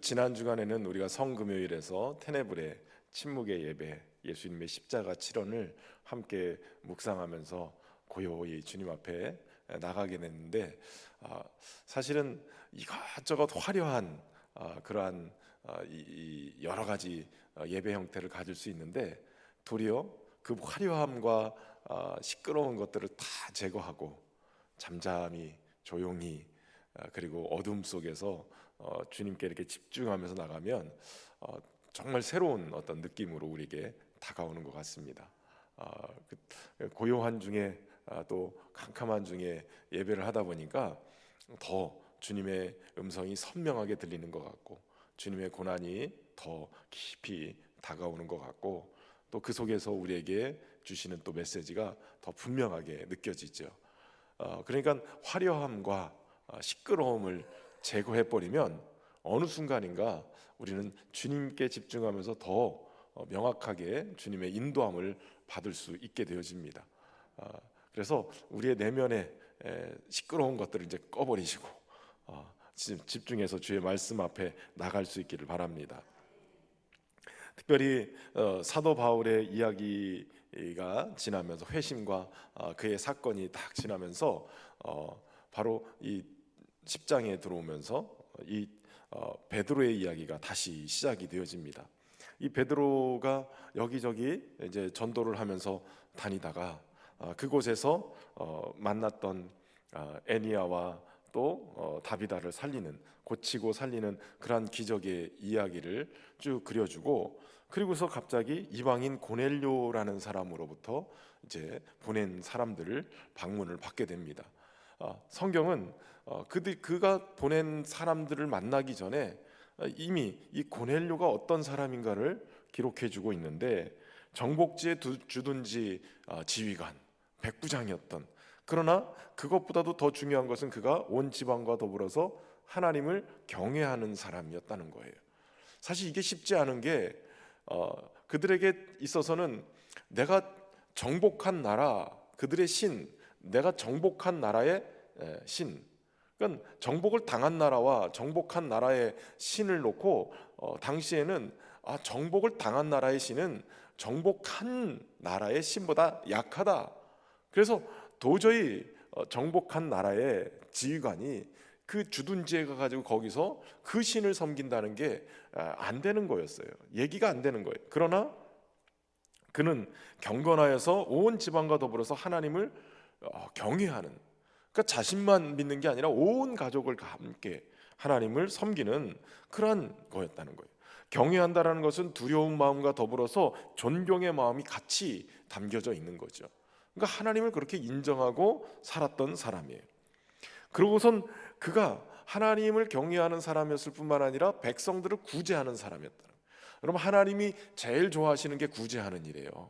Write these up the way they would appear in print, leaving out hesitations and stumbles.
지난 주간에는 우리가 성금요일에서 테네브레 침묵의 예배, 예수님의 십자가 치료를 함께 묵상하면서 고요히 주님 앞에 나가게 됐는데, 사실은 이것저것 화려한 그러한 이 여러 가지 예배 형태를 가질 수 있는데, 도리어 그 화려함과 시끄러운 것들을 다 제거하고 잠잠히 조용히, 그리고 어둠 속에서 주님께 이렇게 집중하면서 나가면 정말 새로운 어떤 느낌으로 우리에게 다가오는 것 같습니다. 고요한 중에 또 캄캄한 중에 예배를 하다 보니까 더 주님의 음성이 선명하게 들리는 것 같고, 주님의 고난이 더 깊이 다가오는 것 같고, 또 그 속에서 우리에게 주시는 또 메시지가 더 분명하게 느껴지죠. 그러니까 화려함과 시끄러움을 제거해버리면 어느 순간인가 우리는 주님께 집중하면서 더 명확하게 주님의 인도함을 받을 수 있게 되어집니다. 그래서 우리의 내면에 시끄러운 것들을 이제 꺼버리시고 집중해서 주의 말씀 앞에 나갈 수 있기를 바랍니다. 특별히 사도 바울의 이야기가 지나면서 회심과 그의 사건이 딱 지나면서 바로 이 10장에 들어오면서 이 베드로의 이야기가 다시 시작이 되어집니다. 이 베드로가 여기저기 이제 전도를 하면서 다니다가 그곳에서 만났던 애니야와 또 다비다를 살리는, 고치고 살리는 그러한 기적의 이야기를 쭉 그려주고, 그리고서 갑자기 이방인 고넬료라는 사람으로부터 이제 보낸 사람들을 방문을 받게 됩니다. 성경은 그가 보낸 사람들을 만나기 전에 이미 이 고넬료가 어떤 사람인가를 기록해주고 있는데, 정복지에 주둔지 지휘관, 백부장이었던, 그러나 그것보다도 더 중요한 것은 그가 온 지방과 더불어서 하나님을 경외하는 사람이었다는 거예요. 사실 이게 쉽지 않은 게 그들에게 있어서는 내가 정복한 나라, 그들의 신, 내가 정복한 나라의 신, 그러니까 정복을 당한 나라와 정복한 나라의 신을 놓고 당시에는 정복을 당한 나라의 신은 정복한 나라의 신보다 약하다. 그래서 도저히 정복한 나라의 지휘관이 그 주둔지에 가가지고 거기서 그 신을 섬긴다는 게 안 되는 거였어요. 얘기가 안 되는 거예요. 그러나 그는 경건하여서 온 지방과 더불어서 하나님을 경외하는, 그러니까 자신만 믿는 게 아니라 온 가족을 함께 하나님을 섬기는 그러한 거였다는 거예요. 경외한다라는 것은 두려운 마음과 더불어서 존경의 마음이 같이 담겨져 있는 거죠. 그러니까 하나님을 그렇게 인정하고 살았던 사람이에요. 그러고선 그가 하나님을 경외하는 사람이었을 뿐만 아니라 백성들을 구제하는 사람이었다. 여러분, 하나님이 제일 좋아하시는 게 구제하는 일이에요.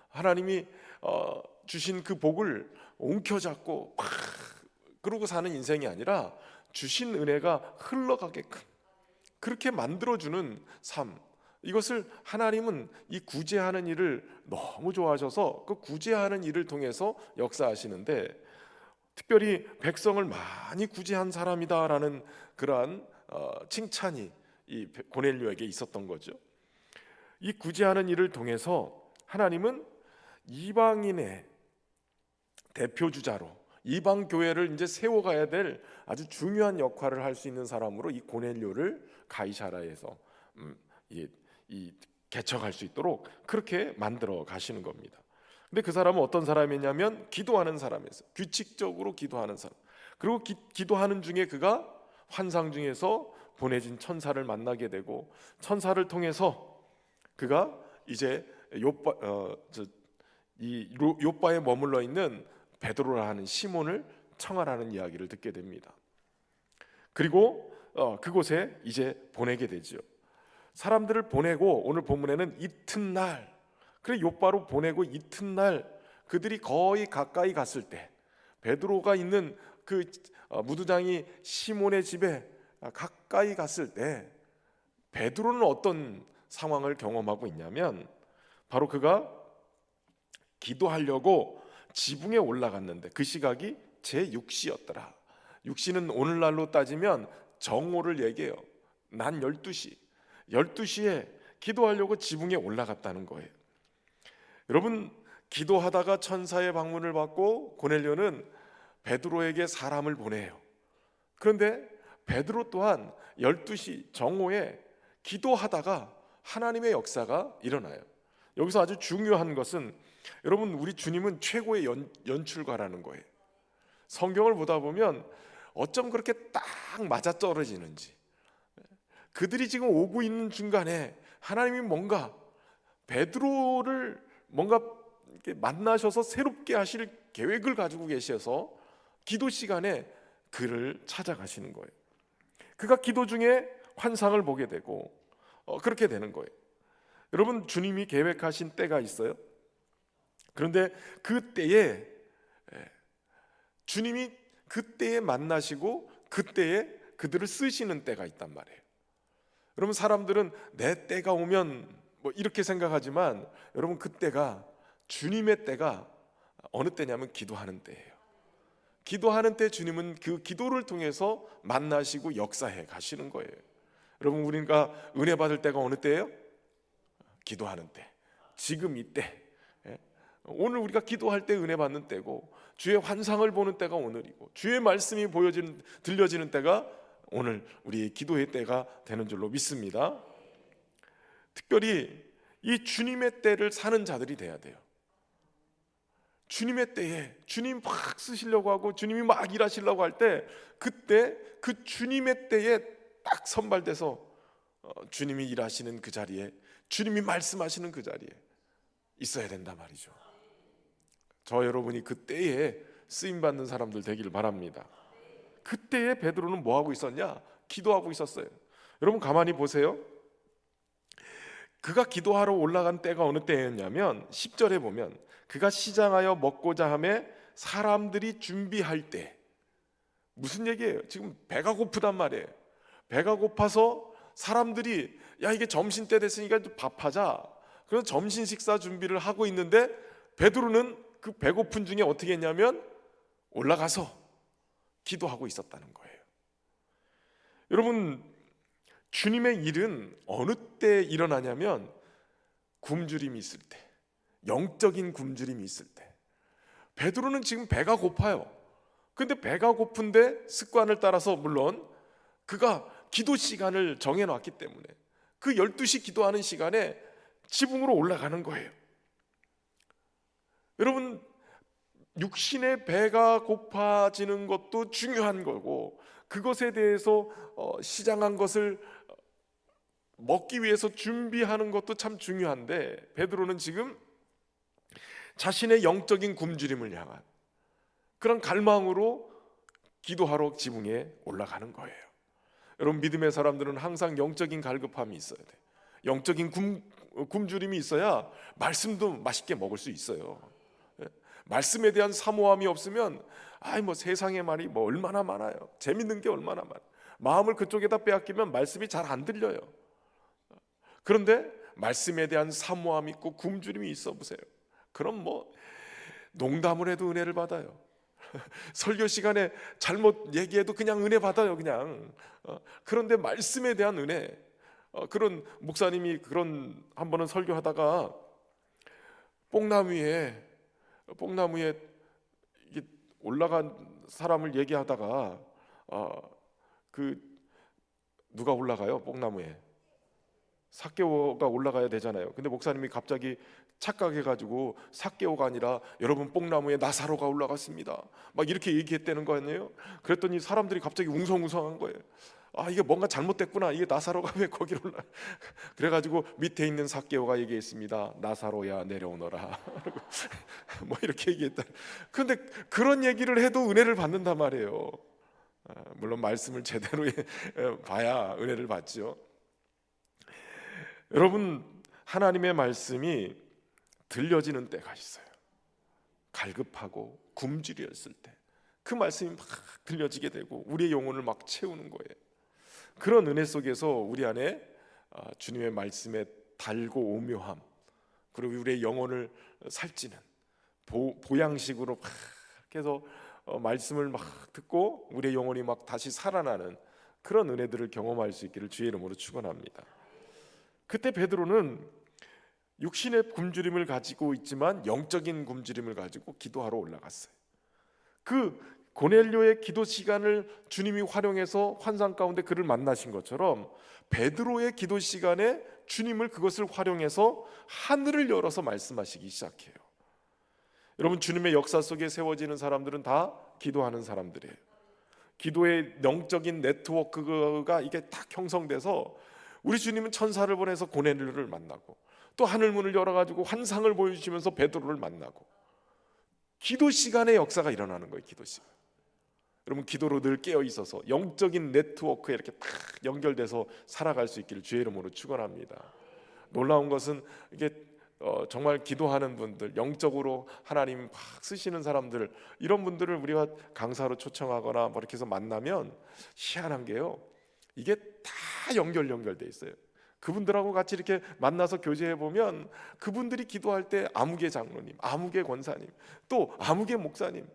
하나님이 주신 그 복을 움켜잡고 막 그러고 사는 인생이 아니라 주신 은혜가 흘러가게끔 그렇게 만들어주는 삶, 이것을 하나님은 이 구제하는 일을 너무 좋아하셔서 그 구제하는 일을 통해서 역사하시는데, 특별히 백성을 많이 구제한 사람이다라는 그러한 칭찬이 이 고넬료에게 있었던 거죠. 이 구제하는 일을 통해서 하나님은 이방인의 대표주자로 이방 교회를 이제 세워가야 될 아주 중요한 역할을 할 수 있는 사람으로 이 고넬료를 가이사라에서 이 개척할 수 있도록 그렇게 만들어 가시는 겁니다. 근데 그 사람은 어떤 사람이냐면 기도하는 사람이었어요. 규칙적으로 기도하는 사람. 그리고 기도하는 중에 그가 환상 중에서 보내진 천사를 만나게 되고, 천사를 통해서 그가 이제 요바에 머물러 있는 베드로라 하는 시몬을 청하라는 이야기를 듣게 됩니다. 그리고 그곳에 이제 보내게 되죠. 사람들을 보내고 오늘 본문에는 이튿날, 그래 요바로 보내고 이튿날 그들이 거의 가까이 갔을 때, 베드로가 있는 그 무두장이 시몬의 집에 가까이 갔을 때 베드로는 어떤 상황을 경험하고 있냐면, 바로 그가 기도하려고 지붕에 올라갔는데 그 시각이 제6시였더라. 6시는 오늘날로 따지면 정오를 얘기해요. 난 12시에 기도하려고 지붕에 올라갔다는 거예요. 여러분, 기도하다가 천사의 방문을 받고 고넬료는 베드로에게 사람을 보내요. 그런데 베드로 또한 12시 정오에 기도하다가 하나님의 역사가 일어나요. 여기서 아주 중요한 것은, 여러분, 우리 주님은 최고의 연출가라는 거예요. 성경을 보다 보면 어쩜 그렇게 딱 맞아떨어지는지, 그들이 지금 오고 있는 중간에 하나님이 뭔가 베드로를 뭔가 이렇게 만나셔서 새롭게 하실 계획을 가지고 계셔서 기도 시간에 그를 찾아가시는 거예요. 그가 기도 중에 환상을 보게 되고 그렇게 되는 거예요. 여러분, 주님이 계획하신 때가 있어요. 그런데 그 때에 주님이 그때에 만나시고 그때에 그들을 쓰시는 때가 있단 말이에요. 여러분, 사람들은 내 때가 오면 뭐 이렇게 생각하지만, 여러분, 그때가, 주님의 때가 어느 때냐면 기도하는 때예요. 기도하는 때 주님은 그 기도를 통해서 만나시고 역사해 가시는 거예요. 여러분, 우리가 은혜 받을 때가 어느 때예요? 기도하는 때. 지금 이때. 오늘 우리가 기도할 때 은혜 받는 때고, 주의 환상을 보는 때가 오늘이고, 주의 말씀이 들려지는 때가 오늘 우리 기도의 때가 되는 줄로 믿습니다. 특별히 이 주님의 때를 사는 자들이 돼야 돼요. 주님의 때에 주님 막 쓰시려고 하고 주님이 막 일하시려고 할 때, 그때 그 주님의 때에 딱 선발돼서 주님이 일하시는 그 자리에, 주님이 말씀하시는 그 자리에 있어야 된단 말이죠. 저 여러분이 그 때에 쓰임받는 사람들 되기를 바랍니다. 그때에 베드로는 뭐하고 있었냐? 기도하고 있었어요. 여러분, 가만히 보세요. 그가 기도하러 올라간 때가 어느 때였냐면 10절에 보면, 그가 시장하여 먹고자 하매 사람들이 준비할 때. 무슨 얘기예요? 지금 배가 고프단 말이에요. 배가 고파서 사람들이, 야, 이게 점심때 됐으니까 밥하자. 그래서 점심 식사 준비를 하고 있는데, 베드로는 그 배고픈 중에 어떻게 했냐면 올라가서 기도하고 있었다는 거예요. 여러분, 주님의 일은 어느 때 일어나냐면 굶주림이 있을 때, 영적인 굶주림이 있을 때. 베드로는 지금 배가 고파요. 근데 배가 고픈데 습관을 따라서, 물론 그가 기도 시간을 정해놨기 때문에 그 12시 기도하는 시간에 지붕으로 올라가는 거예요. 여러분, 육신의 배가 고파지는 것도 중요한 거고, 그것에 대해서 시장한 것을 먹기 위해서 준비하는 것도 참 중요한데, 베드로는 지금 자신의 영적인 굶주림을 향한 그런 갈망으로 기도하러 지붕에 올라가는 거예요. 여러분, 믿음의 사람들은 항상 영적인 갈급함이 있어야 돼. 영적인 굶주림이 있어야 말씀도 맛있게 먹을 수 있어요. 말씀에 대한 사모함이 없으면, 뭐 세상의 말이 뭐 얼마나 많아요. 재밌는 게 얼마나 많아요. 마음을 그쪽에다 빼앗기면 말씀이 잘 안 들려요. 그런데 말씀에 대한 사모함이 있고 굶주림이 있어 보세요. 그럼 뭐 농담을 해도 은혜를 받아요. 설교 시간에 잘못 얘기해도 그냥 은혜 받아요, 그냥. 그런데 말씀에 대한 은혜, 그런 목사님이 그런 한 번은 설교하다가 뽕나무에 이게 올라간 사람을 얘기하다가 그 누가 올라가요? 뽕나무에 삭개오가 올라가야 되잖아요. 근데 목사님이 갑자기 착각해가지고 삭개오가 아니라 여러분 뽕나무에 나사로가 올라갔습니다, 막 이렇게 얘기했다는 거 아니에요? 그랬더니 사람들이 갑자기 웅성웅성한 거예요. 이게 뭔가 잘못됐구나, 이게 나사로가 왜 거기로 올라. 그래가지고 밑에 있는 삭개오가 얘기했습니다. 나사로야 내려오너라. 뭐 이렇게 얘기했다. 그런데 그런 얘기를 해도 은혜를 받는단 말이에요. 물론 말씀을 제대로 봐야 은혜를 받죠. 여러분, 하나님의 말씀이 들려지는 때가 있어요. 갈급하고 굶주렸을 때 그 말씀이 막 들려지게 되고 우리의 영혼을 막 채우는 거예요. 그런 은혜 속에서 우리 안에 주님의 말씀의 달고 오묘함, 그리고 우리의 영혼을 살찌는 보양식으로 막 해서 말씀을 막 듣고 우리의 영혼이 막 다시 살아나는 그런 은혜들을 경험할 수 있기를 주의 이름으로 축원합니다. 그때 베드로는 육신의 굶주림을 가지고 있지만 영적인 굶주림을 가지고 기도하러 올라갔어요. 그 고넬료의 기도 시간을 주님이 활용해서 환상 가운데 그를 만나신 것처럼 베드로의 기도 시간에 주님을 그것을 활용해서 하늘을 열어서 말씀하시기 시작해요. 여러분, 주님의 역사 속에 세워지는 사람들은 다 기도하는 사람들이에요. 기도의 영적인 네트워크가 이게 딱 형성돼서 우리 주님은 천사를 보내서 고넬료를 만나고 또 하늘문을 열어가지고 환상을 보여주시면서 베드로를 만나고 기도 시간의 역사가 일어나는 거예요. 기도 시간. 여러분, 기도로 늘 깨어 있어서 영적인 네트워크에 이렇게 딱 연결돼서 살아갈 수 있기를 주의 이름으로 축원합니다. 놀라운 것은 이게 정말 기도하는 분들, 영적으로 하나님 막 쓰시는 사람들, 이런 분들을 우리가 강사로 초청하거나 뭐 이렇게 해서 만나면 희한한 게요, 이게 다 연결돼 있어요. 그분들하고 같이 이렇게 만나서 교제해 보면 그분들이 기도할 때 아무개 장로님, 아무개 권사님, 또 아무개 목사님,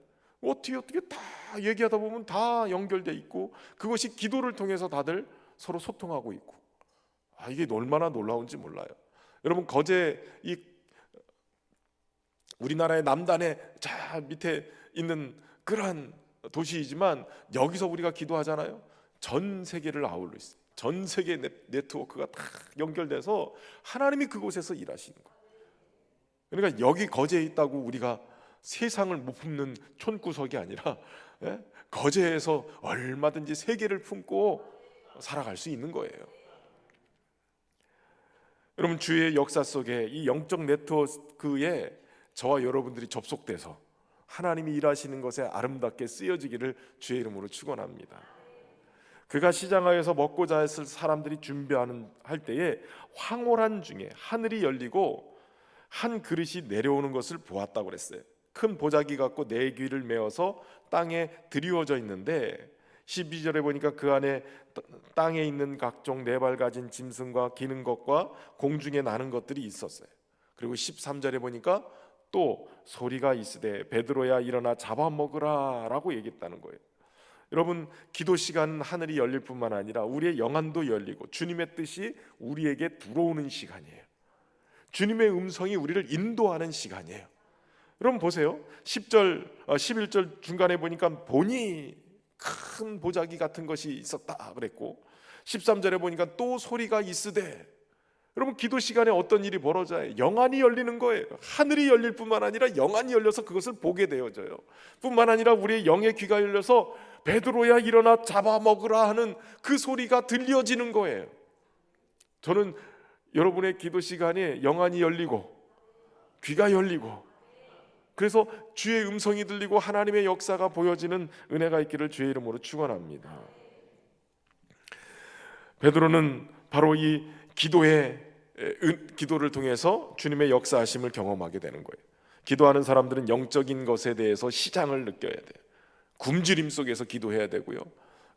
어떻게 다 얘기하다 보면 다 연결돼 있고 그것이 기도를 통해서 다들 서로 소통하고 있고, 이게 얼마나 놀라운지 몰라요. 여러분, 거제 이 우리나라의 남단에 저 밑에 있는 그러한 도시이지만 여기서 우리가 기도하잖아요. 전 세계를 아울러 있어요. 전 세계 네트워크가 다 연결돼서 하나님이 그곳에서 일하시는 거예요. 그러니까 여기 거제에 있다고 우리가 세상을 못 품는 촌구석이 아니라 거제에서 얼마든지 세계를 품고 살아갈 수 있는 거예요. 여러분, 주의 역사 속에 이 영적 네트워크에 저와 여러분들이 접속돼서 하나님이 일하시는 것에 아름답게 쓰여지기를 주의 이름으로 축원합니다. 그가 시장하에서 먹고자 했을 사람들이 준비하는 할 때에 황홀한 중에 하늘이 열리고 한 그릇이 내려오는 것을 보았다고 그랬어요. 큰 보자기 같고 네 귀를 메어서 땅에 드리워져 있는데 12절에 보니까 그 안에 땅에 있는 각종 네 발 가진 짐승과 기는 것과 공중에 나는 것들이 있었어요. 그리고 13절에 보니까 또 소리가 있으되 베드로야 일어나 잡아먹으라 라고 얘기했다는 거예요. 여러분, 기도 시간은 하늘이 열릴 뿐만 아니라 우리의 영안도 열리고 주님의 뜻이 우리에게 들어오는 시간이에요. 주님의 음성이 우리를 인도하는 시간이에요. 여러분 보세요. 10절, 11절 중간에 보니까 보니 큰 보자기 같은 것이 있었다 그랬고 13절에 보니까 또 소리가 있으되, 여러분, 기도 시간에 어떤 일이 벌어져요? 영안이 열리는 거예요. 하늘이 열릴 뿐만 아니라 영안이 열려서 그것을 보게 되어져요. 뿐만 아니라 우리의 영의 귀가 열려서 베드로야 일어나 잡아먹으라 하는 그 소리가 들려지는 거예요. 저는 여러분의 기도 시간에 영안이 열리고 귀가 열리고 그래서 주의 음성이 들리고 하나님의 역사가 보여지는 은혜가 있기를 주의 이름으로 축원합니다. 베드로는 바로 이 기도를 통해서 주님의 역사하심을 경험하게 되는 거예요. 기도하는 사람들은 영적인 것에 대해서 시장을 느껴야 돼요. 굶주림 속에서 기도해야 되고요,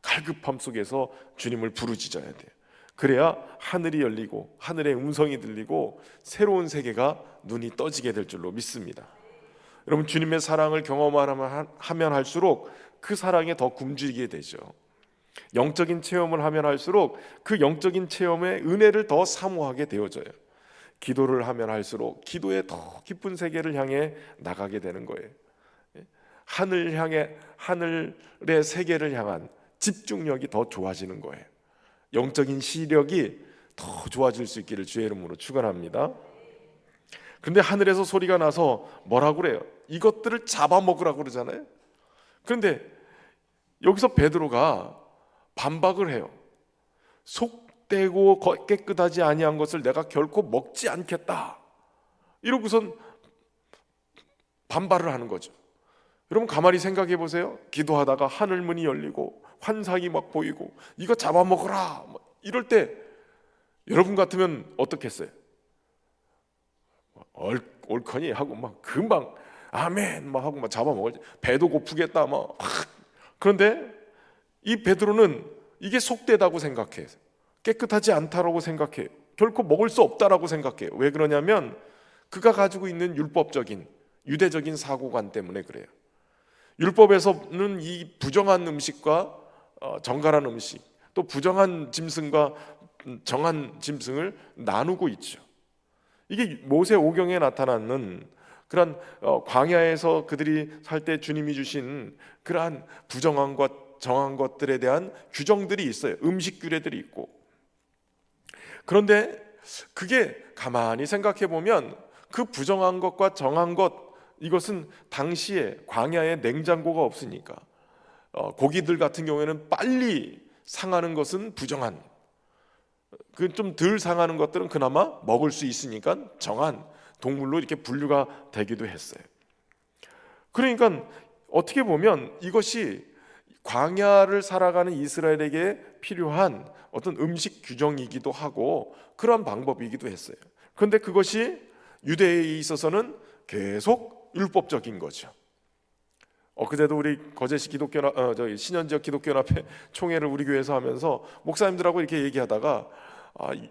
갈급함 속에서 주님을 부르짖어야 돼요. 그래야 하늘이 열리고 하늘의 음성이 들리고 새로운 세계가 눈이 떠지게 될 줄로 믿습니다. 여러분, 주님의 사랑을 경험하면 할수록 그 사랑에 더 굶주리게 되죠. 영적인 체험을 하면 할수록 그 영적인 체험의 은혜를 더 사모하게 되어져요. 기도를 하면 할수록 기도의 더 깊은 세계를 향해 나가게 되는 거예요. 하늘의 세계를 향한 집중력이 더 좋아지는 거예요. 영적인 시력이 더 좋아질 수 있기를 주의 이름으로 축원합니다. 그런데 하늘에서 소리가 나서 뭐라고 그래요? 이것들을 잡아먹으라고 그러잖아요. 그런데 여기서 베드로가 반박을 해요. 속되고 깨끗하지 아니한 것을 내가 결코 먹지 않겠다, 이러고선 반발을 하는 거죠. 여러분, 가만히 생각해 보세요. 기도하다가 하늘문이 열리고 환상이 막 보이고 이거 잡아먹으라 이럴 때 여러분 같으면 어떻겠어요? 옳거니 하고 막 금방 아멘 막 하고 막 잡아먹을, 배도 고프겠다 막. 그런데 이 베드로는 이게 속되다고 생각해요. 깨끗하지 않다라고 생각해요. 결코 먹을 수 없다라고 생각해요. 왜 그러냐면 그가 가지고 있는 율법적인 유대적인 사고관 때문에 그래요. 율법에서는 이 부정한 음식과 정갈한 음식, 또 부정한 짐승과 정한 짐승을 나누고 있죠. 이게 모세 오경에 나타나는 그러한 광야에서 그들이 살 때 주님이 주신 그러한 부정함과 정한 것들에 대한 규정들이 있어요. 음식 규례들이 있고. 그런데 그게 가만히 생각해 보면 그 부정한 것과 정한 것, 이것은 당시에 광야에 냉장고가 없으니까 고기들 같은 경우에는 빨리 상하는 것은 부정한, 그 좀 덜 상하는 것들은 그나마 먹을 수 있으니까 정한 동물로 이렇게 분류가 되기도 했어요. 그러니까 어떻게 보면 이것이 광야를 살아가는 이스라엘에게 필요한 어떤 음식 규정이기도 하고 그러한 방법이기도 했어요. 그런데 그것이 유대에 있어서는 계속 율법적인 거죠. 그제도 우리 거제시 기독교 저희 신현지역 기독교연합회 총회를 우리 교회에서 하면서 목사님들하고 이렇게 얘기하다가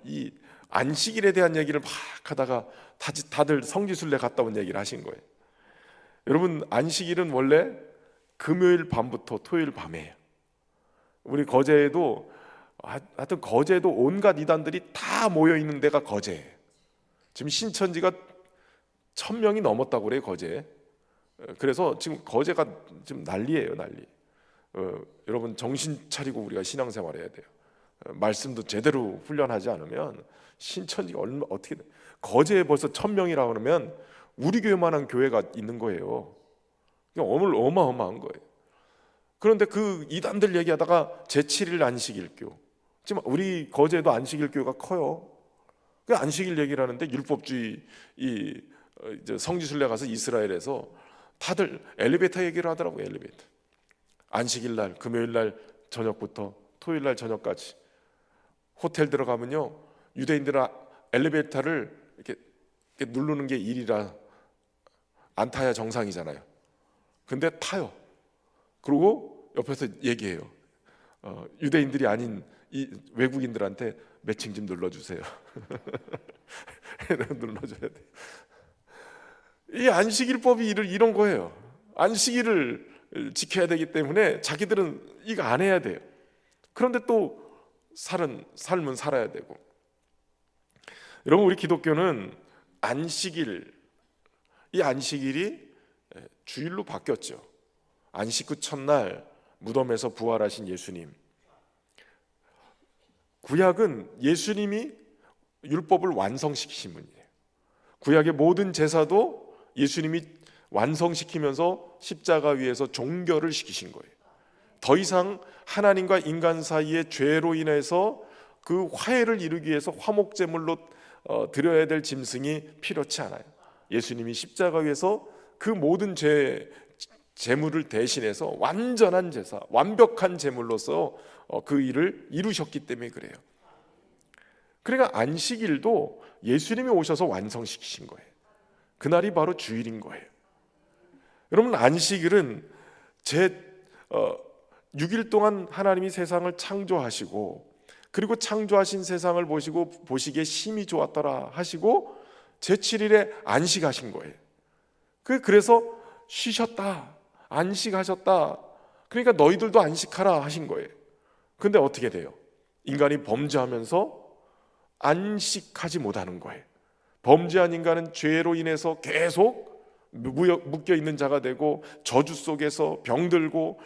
이 안식일에 대한 얘기를 막 하다가 다들 성지순례 갔다 온 얘기를 하신 거예요. 여러분, 안식일은 원래 금요일 밤부터 토요일 밤이에요. 우리 거제에도 하여튼 거제도 온갖 이단들이 다 모여 있는 데가 거제예요. 지금 신천지가 1000명이 넘었다고 그래요, 거제에. 그래서 지금 거제가 지금 난리예요, 난리. 여러분 정신 차리고 우리가 신앙생활해야 돼요. 말씀도 제대로 훈련하지 않으면 신천지가 어떻게 거제에 벌써 1000명이라 그러면 우리 교회만한 교회가 있는 거예요. 어마어마한 거예요. 그런데 그 이단들 얘기하다가 제7일 안식일교, 지금 우리 거제도 안식일교가 커요. 그 안식일 얘기를 하는데 율법주의 성지순례 가서 이스라엘에서 다들 엘리베이터 얘기를 하더라고요. 엘리베이터. 안식일 날 금요일 날 저녁부터 토요일 날 저녁까지 호텔 들어가면요, 유대인들은 엘리베이터를 이렇게 누르는 게 일이라 안 타야 정상이잖아요. 근데 타요. 그리고 옆에서 얘기해요. 유대인들이 아닌 이 외국인들한테 매칭 좀 눌러주세요. 눌러줘야 돼. 이 안식일법이 이런 거예요. 안식일을 지켜야 되기 때문에 자기들은 이거 안 해야 돼요. 그런데 또 삶은 살아야 되고. 여러분, 우리 기독교는 안식일, 이 안식일이 주일로 바뀌었죠. 안식 후 첫날 무덤에서 부활하신 예수님. 구약은 예수님이 율법을 완성시키신 분이에요. 구약의 모든 제사도 예수님이 완성시키면서 십자가 위에서 종결을 시키신 거예요. 더 이상 하나님과 인간 사이의 죄로 인해서 그 화해를 이루기 위해서 화목제물로 드려야 될 짐승이 필요치 않아요. 예수님이 십자가 위에서 그 모든 제물을 대신해서 완전한 제사, 완벽한 제물로서 그 일을 이루셨기 때문에 그래요. 그러니까 안식일도 예수님이 오셔서 완성시키신 거예요. 그날이 바로 주일인 거예요. 여러분, 안식일은 6일 동안 하나님이 세상을 창조하시고, 그리고 창조하신 세상을 보시기에 심히 좋았더라 하시고 제7일에 안식하신 거예요. 그래서 쉬셨다, 안식하셨다, 그러니까 너희들도 안식하라 하신 거예요. 근데 어떻게 돼요? 인간이 범죄하면서 안식하지 못하는 거예요. 범죄한 인간은 죄로 인해서 계속 묶여 있는 자가 되고 저주 속에서 병들고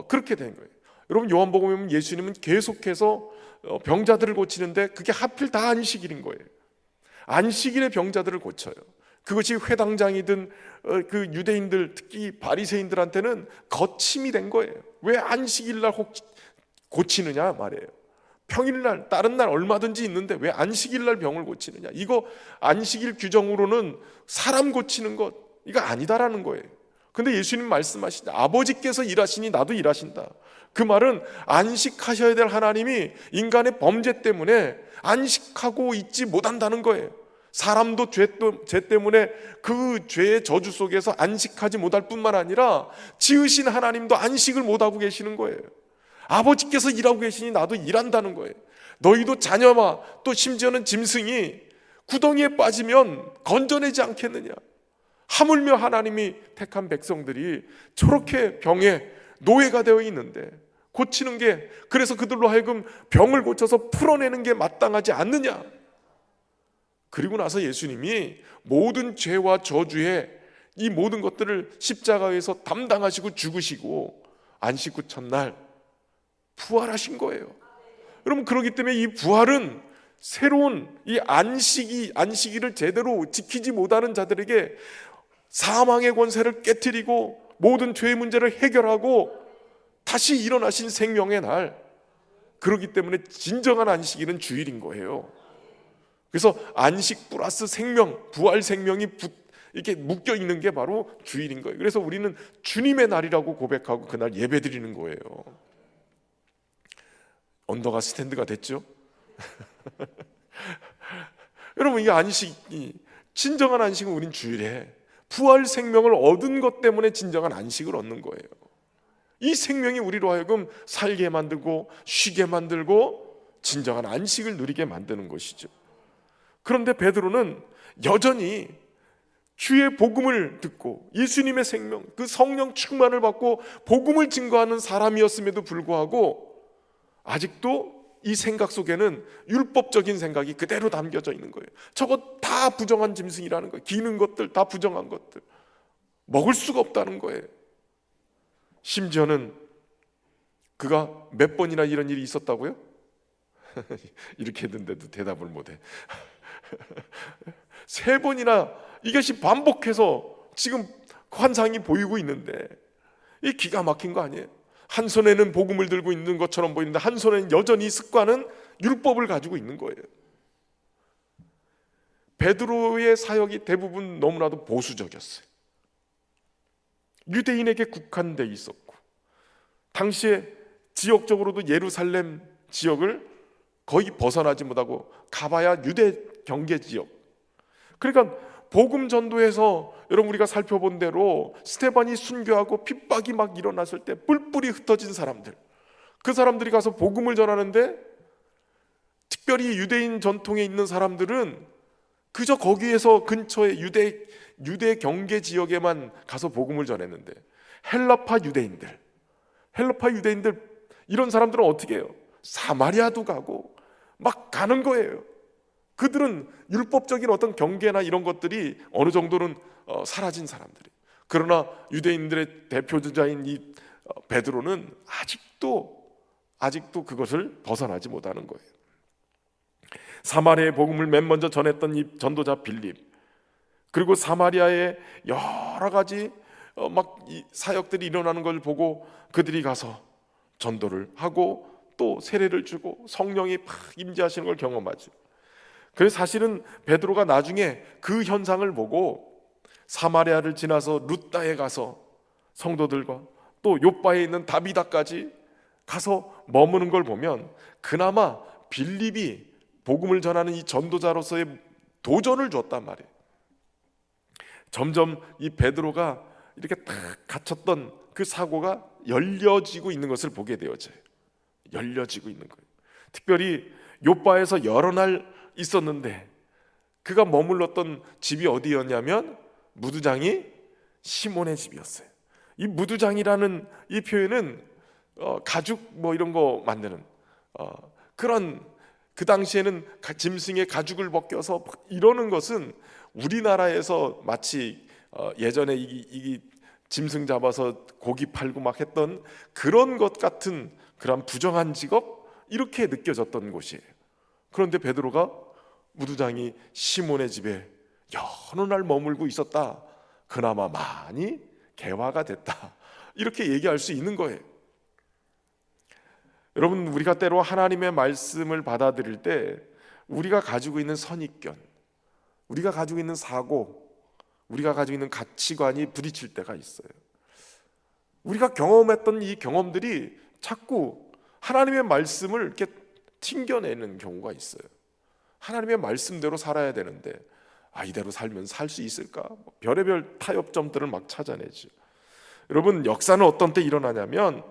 그렇게 된 거예요. 여러분, 요한복음에 보면 예수님은 계속해서 병자들을 고치는데 그게 하필 다 안식일인 거예요. 안식일에 병자들을 고쳐요. 그것이 회당장이든 그 유대인들, 특히 바리새인들한테는 거침이 된 거예요. 왜 안식일날 고치느냐 말이에요. 평일날, 다른 날 얼마든지 있는데 왜 안식일날 병을 고치느냐. 이거 안식일 규정으로는 사람 고치는 것, 이거 아니다라는 거예요. 근데 예수님 말씀하시죠. 아버지께서 일하시니 나도 일하신다. 그 말은 안식하셔야 될 하나님이 인간의 범죄 때문에 안식하고 있지 못한다는 거예요. 사람도 죄 때문에 그 죄의 저주 속에서 안식하지 못할 뿐만 아니라 지으신 하나님도 안식을 못하고 계시는 거예요. 아버지께서 일하고 계시니 나도 일한다는 거예요. 너희도 자녀와 또 심지어는 짐승이 구덩이에 빠지면 건져내지 않겠느냐. 하물며 하나님이 택한 백성들이 저렇게 병에 노예가 되어 있는데, 고치는 게, 그래서 그들로 하여금 병을 고쳐서 풀어내는 게 마땅하지 않느냐. 그리고 나서 예수님이 모든 죄와 저주의 이 모든 것들을 십자가에서 담당하시고 죽으시고 안식 후 첫날 부활하신 거예요. 여러분, 그렇기 때문에 이 부활은 새로운 이 안식일을 제대로 지키지 못하는 자들에게 사망의 권세를 깨트리고 모든 죄의 문제를 해결하고 다시 일어나신 생명의 날, 그렇기 때문에 진정한 안식일은 주일인 거예요. 그래서 안식 플러스 생명, 부활 생명이 이렇게 묶여 있는 게 바로 주일인 거예요. 그래서 우리는 주님의 날이라고 고백하고 그날 예배 드리는 거예요. 언더가 스탠드가 됐죠? 여러분, 이게 안식이, 진정한 안식은 우린 주일에 부활 생명을 얻은 것 때문에 진정한 안식을 얻는 거예요. 이 생명이 우리로 하여금 살게 만들고 쉬게 만들고 진정한 안식을 누리게 만드는 것이죠. 그런데 베드로는 여전히 주의 복음을 듣고 예수님의 생명, 그 성령 충만을 받고 복음을 증거하는 사람이었음에도 불구하고 아직도 이 생각 속에는 율법적인 생각이 그대로 담겨져 있는 거예요. 저거 다 부정한 짐승이라는 거예요. 기는 것들 다 부정한 것들, 먹을 수가 없다는 거예요. 심지어는 그가 몇 번이나 이런 일이 있었다고요? 이렇게 했는데도 대답을 못해. 3번이나 이것이 반복해서 지금 환상이 보이고 있는데, 이 기가 막힌 거 아니에요? 한 손에는 복음을 들고 있는 것처럼 보이는데 한 손에는 여전히 습관은 율법을 가지고 있는 거예요. 베드로의 사역이 대부분 너무나도 보수적이었어요. 유대인에게 국한돼 있었고, 당시에 지역적으로도 예루살렘 지역을 거의 벗어나지 못하고 가봐야 유대 경계 지역. 그러니까 복음 전도에서 여러분 우리가 살펴본 대로 스데반이 순교하고 핍박이 막 일어났을 때 뿔뿔이 흩어진 사람들, 그 사람들이 가서 복음을 전하는데 특별히 유대인 전통에 있는 사람들은 그저 거기에서 근처에 유대 경계 지역에만 가서 복음을 전했는데, 헬라파 유대인들 이런 사람들은 어떻게 해요? 사마리아도 가고 막 가는 거예요. 그들은 율법적인 어떤 경계나 이런 것들이 어느 정도는 사라진 사람들이에요. 그러나 유대인들의 대표주자인 이 베드로는 아직도 그것을 벗어나지 못하는 거예요. 사마리아의 복음을 맨 먼저 전했던 이 전도자 빌립, 그리고 사마리아의 여러 가지 이 사역들이 일어나는 걸 보고 그들이 가서 전도를 하고 또 세례를 주고 성령이 팍 임재하시는 걸 경험하죠. 그래서 사실은 베드로가 나중에 그 현상을 보고 사마리아를 지나서 루다에 가서 성도들과 또 요바에 있는 다비다까지 가서 머무는 걸 보면 그나마 빌립이 복음을 전하는 이 전도자로서의 도전을 줬단 말이에요. 점점 이 베드로가 이렇게 딱 갇혔던 그 사고가 열려지고 있는 것을 보게 되어져요. 열려지고 있는 거예요. 특별히 요바에서 여러 날 있었는데 그가 머물렀던 집이 어디였냐면 무두장이 시몬의 집이었어요. 이 무두장이라는 이 표현은 가죽 이런 거 만드는 그런, 그 당시에는 짐승의 가죽을 벗겨서 이러는 것은 우리나라에서 마치 예전에 이 짐승 잡아서 고기 팔고 막 했던 그런 것 같은 그런 부정한 직업, 이렇게 느껴졌던 곳이에요. 그런데 베드로가 무두장이 시몬의 집에 여러 날 머물고 있었다. 그나마 많이 개화가 됐다. 이렇게 얘기할 수 있는 거예요. 여러분, 우리가 때로 하나님의 말씀을 받아들일 때 우리가 가지고 있는 선입견, 우리가 가지고 있는 사고, 우리가 가지고 있는 가치관이 부딪힐 때가 있어요. 우리가 경험했던 이 경험들이 자꾸 하나님의 말씀을 이렇게 튕겨내는 경우가 있어요. 하나님의 말씀대로 살아야 되는데 이대로 살면 살 수 있을까? 별의별 타협점들을 막 찾아내죠. 여러분, 역사는 어떤 때 일어나냐면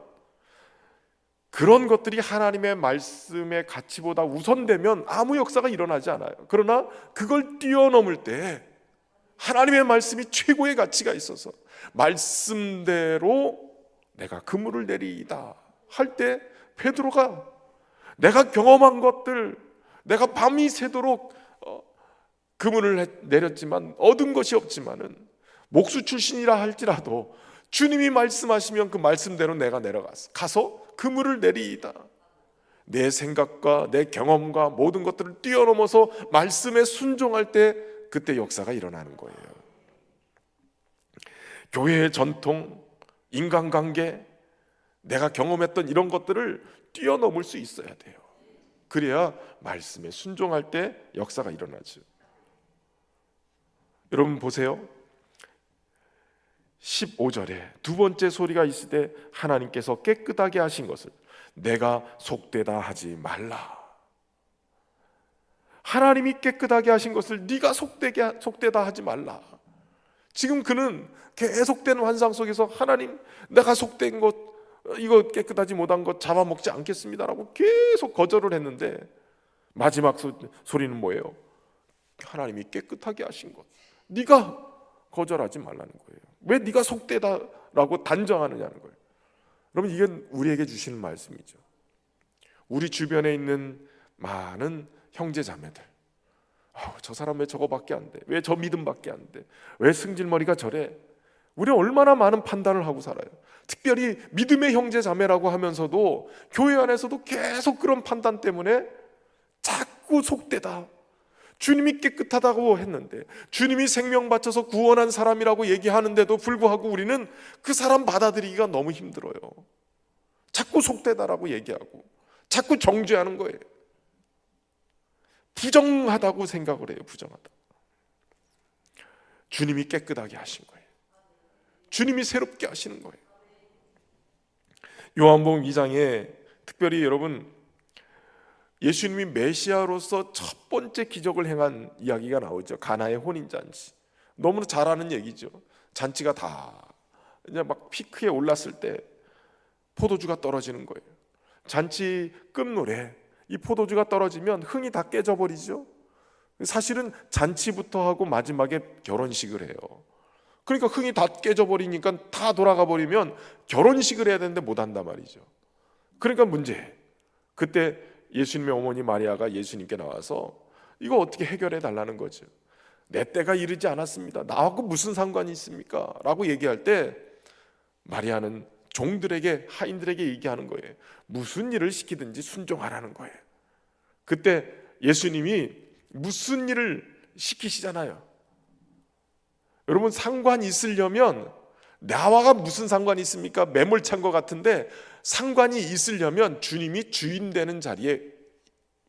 그런 것들이 하나님의 말씀의 가치보다 우선되면 아무 역사가 일어나지 않아요. 그러나 그걸 뛰어넘을 때 하나님의 말씀이 최고의 가치가 있어서 말씀대로 내가 그물을 내리이다, 할 때 베드로가 내가 경험한 것들, 내가 밤이 새도록 그물을 내렸지만 얻은 것이 없지만은 목수 출신이라 할지라도 주님이 말씀하시면 그 말씀대로 내가 가서 그물을 내리이다. 내 생각과 내 경험과 모든 것들을 뛰어넘어서 말씀에 순종할 때 그때 역사가 일어나는 거예요. 교회의 전통, 인간관계, 내가 경험했던 이런 것들을 뛰어넘을 수 있어야 돼요. 그래야 말씀에 순종할 때 역사가 일어나죠. 여러분 보세요. 15절에 두 번째 소리가 있을 때 하나님께서 깨끗하게 하신 것을 내가 속되다 하지 말라. 하나님이 깨끗하게 하신 것을 네가 속되다 하지 말라. 지금 그는 계속된 환상 속에서 하나님, 내가 속된 것, 이거 깨끗하지 못한 것 잡아먹지 않겠습니다라고 계속 거절을 했는데 마지막 소리는 뭐예요? 하나님이 깨끗하게 하신 것, 네가 거절하지 말라는 거예요. 왜 네가 속되다라고 단정하느냐는 거예요. 여러분, 이건 우리에게 주시는 말씀이죠. 우리 주변에 있는 많은 형제 자매들, 저 사람 왜 저거밖에 안 돼? 왜 저 믿음밖에 안 돼? 왜 승질머리가 저래? 우리 얼마나 많은 판단을 하고 살아요. 특별히 믿음의 형제 자매라고 하면서도 교회 안에서도 계속 그런 판단 때문에 자꾸 속되다, 주님이 깨끗하다고 했는데, 주님이 생명 바쳐서 구원한 사람이라고 얘기하는데도 불구하고 우리는 그 사람 받아들이기가 너무 힘들어요. 자꾸 속되다라고 얘기하고 자꾸 정죄하는 거예요. 부정하다고 생각을 해요. 부정하다. 주님이 깨끗하게 하신 거예요. 주님이 새롭게 하시는 거예요. 요한복음 2장에 특별히 여러분, 예수님이 메시아로서 첫 번째 기적을 행한 이야기가 나오죠. 가나의 혼인잔치. 너무나 잘 아는 얘기죠. 잔치가 다 이제 막 피크에 올랐을 때 포도주가 떨어지는 거예요. 잔치 끝물에 이 포도주가 떨어지면 흥이 다 깨져버리죠. 사실은 잔치부터 하고 마지막에 결혼식을 해요. 그러니까 흥이 다 깨져버리니까 다 돌아가 버리면 결혼식을 해야 되는데 못한단 말이죠. 그러니까 문제. 그때 예수님의 어머니 마리아가 예수님께 나와서 이거 어떻게 해결해 달라는 거죠. 내 때가 이르지 않았습니다. 나하고 무슨 상관이 있습니까? 라고 얘기할 때 마리아는 종들에게, 하인들에게 얘기하는 거예요. 무슨 일을 시키든지 순종하라는 거예요. 그때 예수님이 무슨 일을 시키시잖아요. 여러분, 상관이 있으려면 나와가 무슨 상관이 있습니까? 매몰찬 것 같은데 상관이 있으려면 주님이 주인 되는 자리에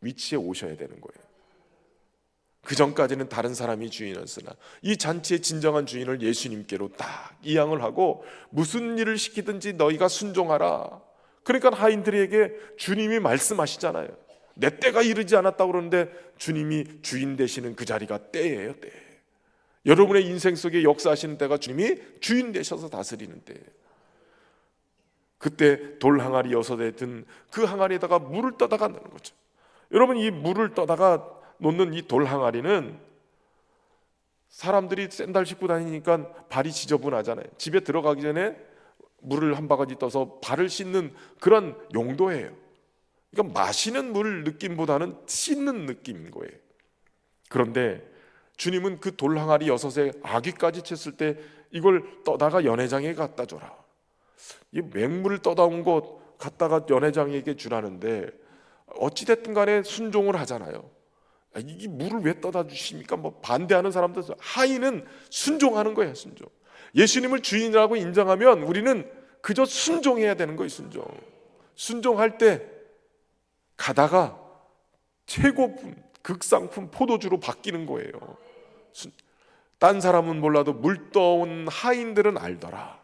위치에 오셔야 되는 거예요. 그 전까지는 다른 사람이 주인이었으나 이 잔치의 진정한 주인을 예수님께로 딱 이양을 하고 무슨 일을 시키든지 너희가 순종하라. 그러니까 하인들에게 주님이 말씀하시잖아요. 내 때가 이르지 않았다고 그러는데 주님이 주인 되시는 그 자리가 때예요, 때. 여러분의 인생 속에 역사하시는 때가 주님이 주인 되셔서 다스리는 때예요. 그때 돌 항아리 6에 든 그 항아리에다가 물을 떠다가 넣는 거죠. 여러분, 이 물을 떠다가 놓는 이 돌 항아리는 사람들이 샌들 신고 다니니까 발이 지저분하잖아요. 집에 들어가기 전에 물을 한 바가지 떠서 발을 씻는 그런 용도예요. 그러니까 마시는 물 느낌보다는 씻는 느낌인 거예요. 그런데 주님은 그 돌 항아리 6에 아귀까지 챘을 때 이걸 떠다가 연회장에 갖다 줘라. 이 맹물을 떠다 온 것 갖다가 연회장에게 주라는데 어찌됐든 간에 순종을 하잖아요. 이 물을 왜 떠다 주십니까? 뭐 반대하는 사람들, 하인은 순종하는 거예요. 순종. 예수님을 주인이라고 인정하면 우리는 그저 순종해야 되는 거예요. 순종할 때 가다가 최고품, 극상품 포도주로 바뀌는 거예요. 딴 사람은 몰라도 물 떠온 하인들은 알더라.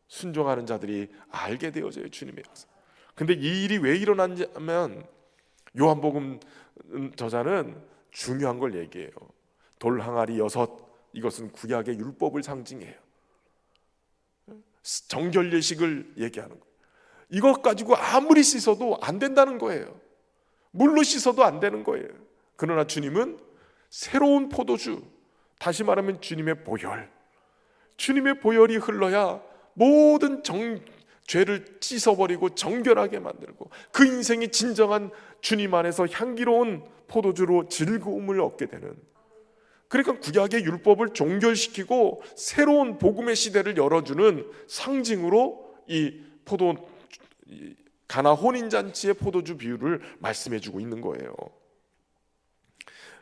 순종하는 자들이 알게 되어져요. 주님의 역사. 근데 이 일이 왜 일어났냐면 요한복음 저자는 중요한 걸 얘기해요. 돌 항아리 6, 이것은 구약의 율법을 상징해요. 정결 예식을 얘기하는 거예요. 이것 가지고 아무리 씻어도 안 된다는 거예요. 물로 씻어도 안 되는 거예요. 그러나 주님은 새로운 포도주, 다시 말하면 주님의 보혈, 주님의 보혈이 흘러야 모든 죄를 씻어버리고 정결하게 만들고 그 인생이 진정한 주님 안에서 향기로운 포도주로 즐거움을 얻게 되는, 그러니까 구약의 율법을 종결시키고 새로운 복음의 시대를 열어주는 상징으로 이 가나 혼인잔치의 포도주 비유를 말씀해주고 있는 거예요.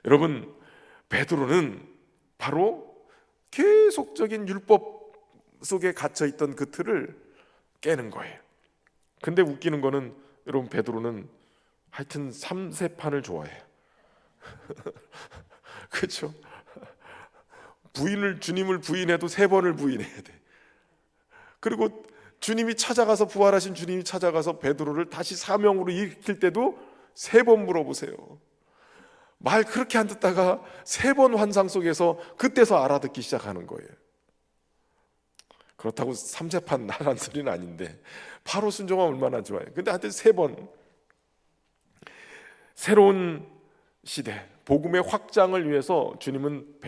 여러분, 베드로는 바로 계속적인 율법 속에 갇혀있던 그 틀을 깨는 거예요. 근데 웃기는 거는 여러분, 베드로는 하여튼 3세판을 좋아해요. 그렇죠? 주님을 부인해도 3번을 부인해야 돼. 그리고 주님이 찾아가서, 부활하신 주님이 찾아가서 베드로를 다시 사명으로 일으킬 때도 3번 물어보세요. 말 그렇게 안 듣다가 3번 환상 속에서 그때서 알아듣기 시작하는 거예요. 그렇다고 3세판 나란 소리는 아닌데 바로 순종하면 얼마나 좋아요. 근데 하여튼 3번, 새로운 시대 복음의 확장을 위해서 주님은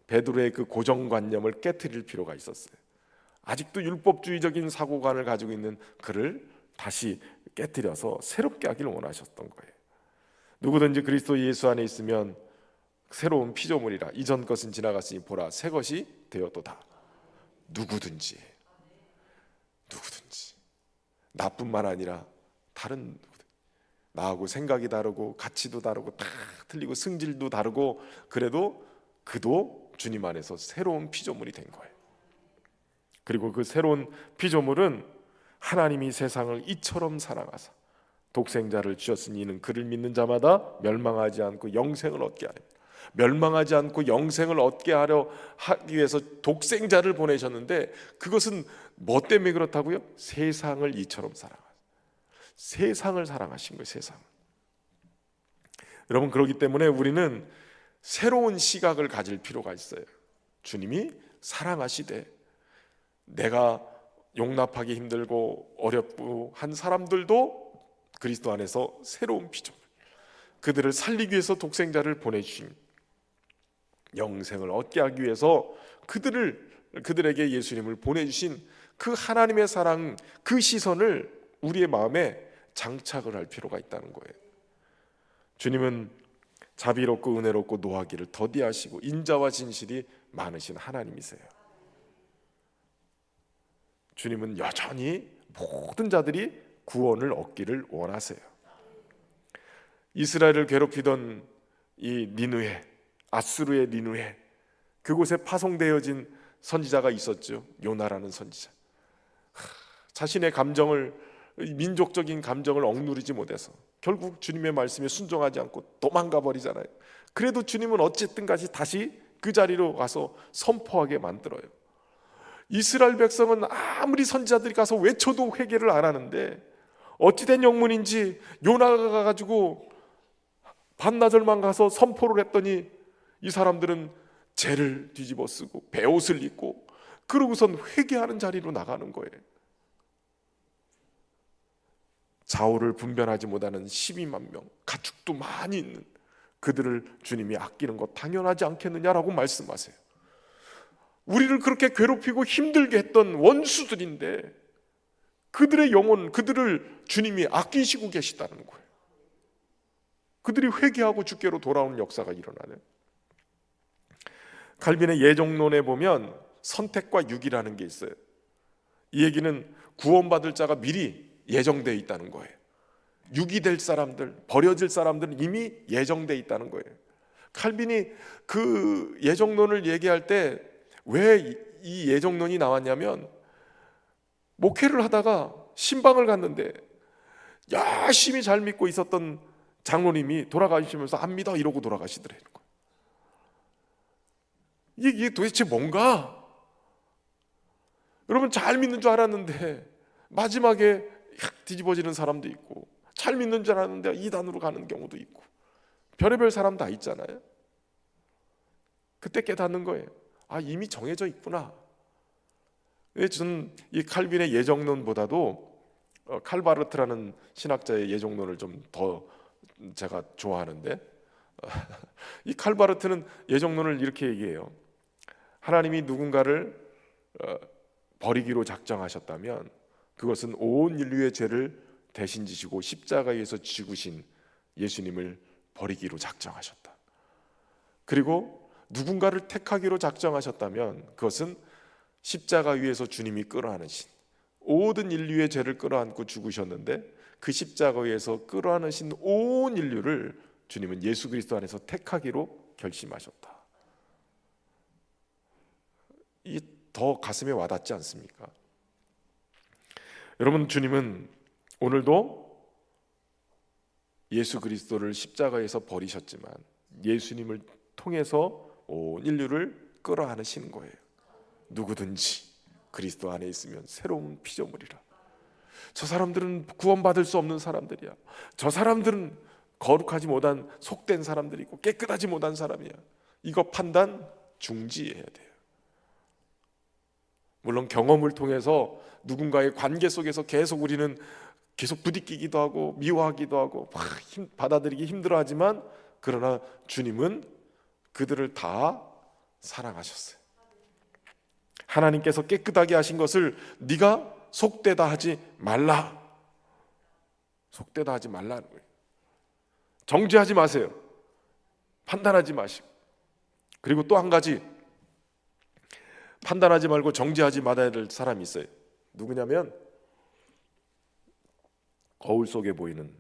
베드로의 그 고정관념을 깨트릴 필요가 있었어요. 아직도 율법주의적인 사고관을 가지고 있는 그를 다시 깨트려서 새롭게 하기를 원하셨던 거예요. 누구든지 그리스도 예수 안에 있으면 새로운 피조물이라, 이전 것은 지나갔으니 보라 새 것이 되었도다. 누구든지 나뿐만 아니라 다른, 나하고 생각이 다르고 가치도 다르고 다 틀리고 승질도 다르고, 그래도 그도 주님 안에서 새로운 피조물이 된 거예요. 그리고 그 새로운 피조물은 하나님이 세상을 이처럼 사랑하사 독생자를 주셨으니 이는 그를 믿는 자마다 멸망하지 않고 영생을 얻게 하려, 멸망하지 않고 영생을 얻게 하기 위해서 독생자를 보내셨는데, 그것은 뭐 때문에 그렇다고요? 세상을 이처럼 세상을 사랑하신 거예요. 세상. 여러분, 그렇기 때문에 우리는 새로운 시각을 가질 필요가 있어요. 주님이 사랑하시되 내가 용납하기 힘들고 어렵고 한 사람들도 그리스도 안에서 새로운 피조물, 그들을 살리기 위해서 독생자를 보내주신, 영생을 얻게 하기 위해서 그들에게 예수님을 보내주신 그 하나님의 사랑, 그 시선을 우리의 마음에 장착을 할 필요가 있다는 거예요. 주님은 자비롭고 은혜롭고 노하기를 더디하시고 인자와 진실이 많으신 하나님이세요. 주님은 여전히 모든 자들이 구원을 얻기를 원하세요. 이스라엘을 괴롭히던 이 니느웨, 아수르의 니느웨, 그곳에 파송되어진 선지자가 있었죠. 요나라는 선지자. 자신의 감정을, 민족적인 감정을 억누르지 못해서 결국 주님의 말씀에 순종하지 않고 도망가 버리잖아요. 그래도 주님은 어쨌든 다시 그 자리로 가서 선포하게 만들어요. 이스라엘 백성은 아무리 선지자들이 가서 외쳐도 회개를 안 하는데, 어찌된 영문인지 요나가 가가지고 반나절만 가서 선포를 했더니 이 사람들은 죄를 뒤집어 쓰고 베옷을 입고 그러고선 회개하는 자리로 나가는 거예요. 좌우를 분별하지 못하는 12만 명, 가축도 많이 있는 그들을 주님이 아끼는 것 당연하지 않겠느냐라고 말씀하세요. 우리를 그렇게 괴롭히고 힘들게 했던 원수들인데 그들의 영혼, 그들을 주님이 아끼시고 계시다는 거예요. 그들이 회개하고 주께로 돌아오는 역사가 일어나네요. 칼빈의 예정론에 보면 선택과 유기라는 게 있어요. 이 얘기는 구원받을 자가 미리 예정되어 있다는 거예요. 유기될 사람들, 버려질 사람들은 이미 예정되어 있다는 거예요. 칼빈이 그 예정론을 얘기할 때 왜 이 예정론이 나왔냐면, 목회를 하다가 신방을 갔는데 열심히 잘 믿고 있었던 장로님이 돌아가시면서 안 믿어 이러고 돌아가시더라는 거예요. 이게 도대체 뭔가? 여러분, 잘 믿는 줄 알았는데 마지막에 뒤집어지는 사람도 있고, 잘 믿는 줄 알았는데 이단으로 가는 경우도 있고, 별의별 사람 다 있잖아요. 그때 깨닫는 거예요. 아, 이미 정해져 있구나. 저는 이 칼빈의 예정론보다도 칼바르트라는 신학자의 예정론을 좀 더 제가 좋아하는데, 이 칼바르트는 예정론을 이렇게 얘기해요. 하나님이 누군가를 버리기로 작정하셨다면 그것은 온 인류의 죄를 대신 지시고 십자가에서 죽으신 예수님을 버리기로 작정하셨다. 그리고 누군가를 택하기로 작정하셨다면 그것은 십자가 위에서 주님이 끌어안으신 모든 인류의 죄를 끌어안고 죽으셨는데 그 십자가 위에서 끌어안으신 온 인류를 주님은 예수 그리스도 안에서 택하기로 결심하셨다. 이게 더 가슴에 와닿지 않습니까? 여러분, 주님은 오늘도 예수 그리스도를 십자가에서 버리셨지만 예수님을 통해서 온 인류를 끌어안으시는 거예요. 누구든지 그리스도 안에 있으면 새로운 피조물이라. 저 사람들은 구원받을 수 없는 사람들이야. 저 사람들은 거룩하지 못한 속된 사람들이고 깨끗하지 못한 사람이야. 이거 판단 중지해야 돼요. 물론 경험을 통해서 누군가의 관계 속에서 계속 우리는 계속 부딪히기도 하고 미워하기도 하고 받아들이기 힘들어하지만 그러나 주님은 그들을 다 사랑하셨어요. 하나님께서 깨끗하게 하신 것을 네가 속되다 하지 말라. 속되다 하지 말라는 거예요. 정죄하지 마세요. 판단하지 마시고. 그리고 또 한 가지, 판단하지 말고 정죄하지 말아야 될 사람이 있어요. 누구냐면 거울 속에 보이는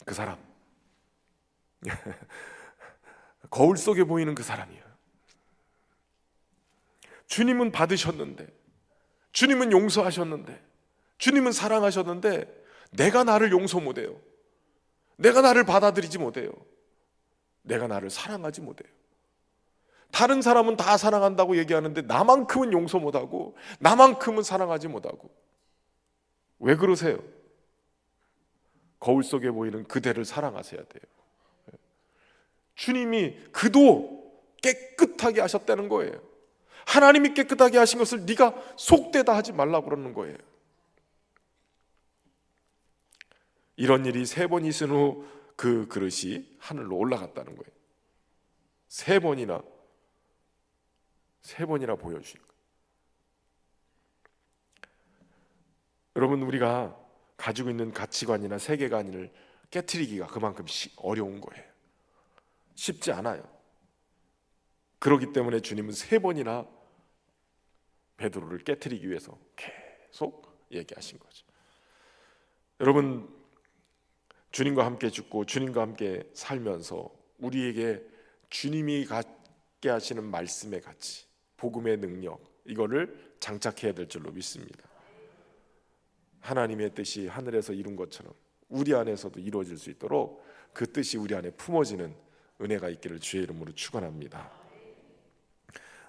그 사람. 거울 속에 보이는 그 사람이에요. 주님은 받으셨는데, 주님은 용서하셨는데, 주님은 사랑하셨는데 내가 나를 용서 못해요. 내가 나를 받아들이지 못해요. 내가 나를 사랑하지 못해요. 다른 사람은 다 사랑한다고 얘기하는데 나만큼은 용서 못하고 나만큼은 사랑하지 못하고. 왜 그러세요? 거울 속에 보이는 그대를 사랑하셔야 돼요. 주님이 그도 깨끗하게 하셨다는 거예요. 하나님이 깨끗하게 하신 것을 네가 속되다 하지 말라고 그러는 거예요. 이런 일이 3번 있은 후 그 그릇이 하늘로 올라갔다는 거예요. 3번이나 보여주신 거예요. 여러분, 우리가 가지고 있는 가치관이나 세계관을 깨트리기가 그만큼 어려운 거예요. 쉽지 않아요. 그렇기 때문에 주님은 3번이나 베드로를 깨트리기 위해서 계속 얘기하신 거죠. 여러분, 주님과 함께 죽고 주님과 함께 살면서 우리에게 주님이 갖게 하시는 말씀의 가치, 복음의 능력, 이거를 장착해야 될 줄로 믿습니다. 하나님의 뜻이 하늘에서 이룬 것처럼 우리 안에서도 이루어질 수 있도록 그 뜻이 우리 안에 품어지는 은혜가 있기를 주의 이름으로 축원합니다.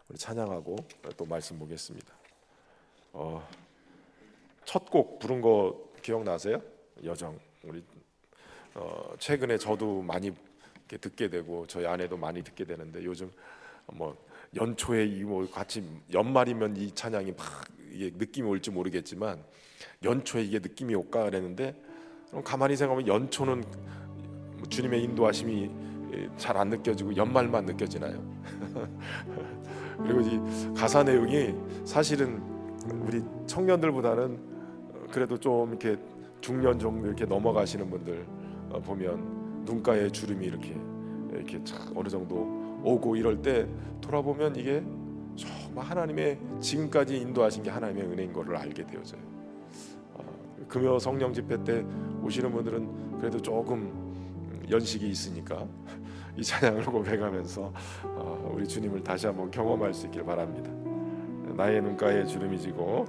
우리 찬양하고 또 말씀 보겠습니다. 첫 곡 부른 거 기억나세요? 여정. 우리 최근에 저도 많이 이렇게 듣게 되고 저희 아내도 많이 듣게 되는데 요즘 뭐 연초에 이 뭐 같이 연말이면 이 찬양이 막 이게 느낌이 올지 모르겠지만 연초에 이게 느낌이 올까 그랬는데 가만히 생각하면 연초는 주님의 인도하심이 잘 안 느껴지고 연말만 느껴지나요? 그리고 이 가사 내용이 사실은 우리 청년들보다는 그래도 좀 이렇게 중년 정도 이렇게 넘어가시는 분들 보면 눈가에 주름이 이렇게 어느 정도 오고 이럴 때 돌아보면 이게 정말 하나님의 지금까지 인도하신 게 하나님의 은혜인 것을 알게 되어져요. 금요 성령 집회 때 오시는 분들은 그래도 조금 연식이 있으니까 이 찬양을 고백하면서 우리 주님을 다시 한번 경험할 수 있길 바랍니다. 나의 눈가에 주름이 지고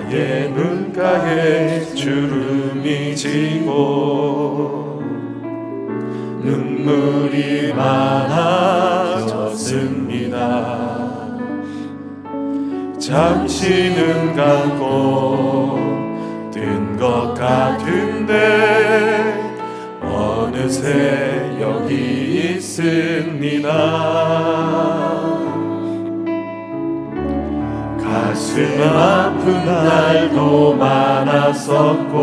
나의 눈가에 주름이 지고 눈물이 많아졌습니다. 잠시는 감고 뜬 것 같은데 어느새 여기 있습니다. 가슴 아픈 날도 많았었고